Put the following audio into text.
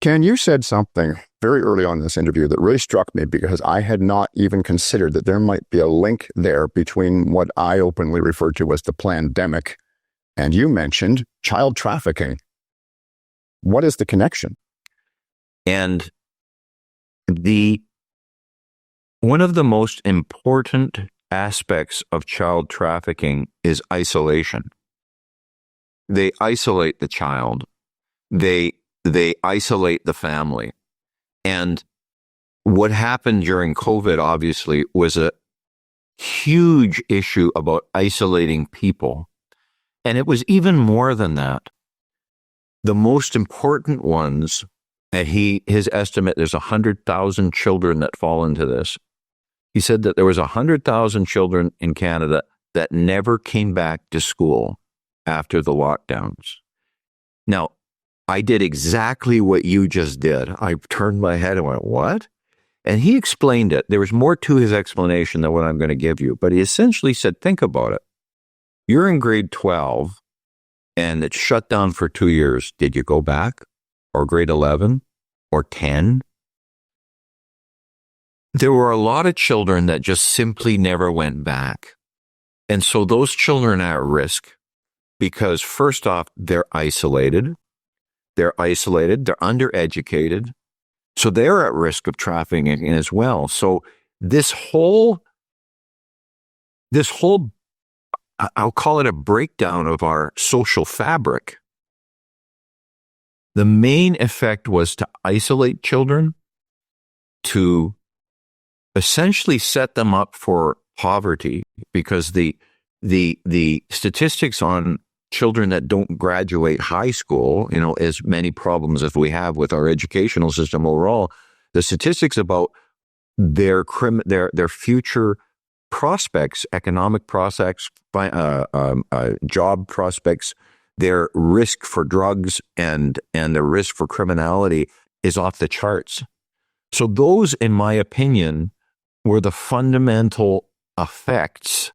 Ken, you said something very early on in this interview that really struck me because I had not even considered that there might be a link there between what I openly refer to as the plandemic, and you mentioned child trafficking. What is the connection? And one of the most important aspects of child trafficking is isolation. They isolate the child. They isolate the family. And what happened during COVID, obviously, was a huge issue about isolating people. And it was even more than that. The most important ones, and his estimate, there's 100,000 children that fall into this. He said that there was 100,000 children in Canada that never came back to school after the lockdowns. Now, I did exactly what you just did. I turned my head and went, what? And he explained it. There was more to his explanation than what I'm going to give you. But he essentially said, think about it. You're in grade 12 and it's shut down for 2 years. Did you go back? Or grade 11? Or 10? There were a lot of children that just simply never went back. And so those children are at risk because, first off, they're isolated. They're undereducated. So they're at risk of trafficking as well. So this whole, I'll call it a breakdown of our social fabric. The main effect was to isolate children, to essentially set them up for poverty, because the statistics on children that don't graduate high school, as many problems as we have with our educational system overall, the statistics about their future prospects, economic prospects, job prospects, their risk for drugs and the risk for criminality is off the charts. So those, in my opinion, were the fundamental effects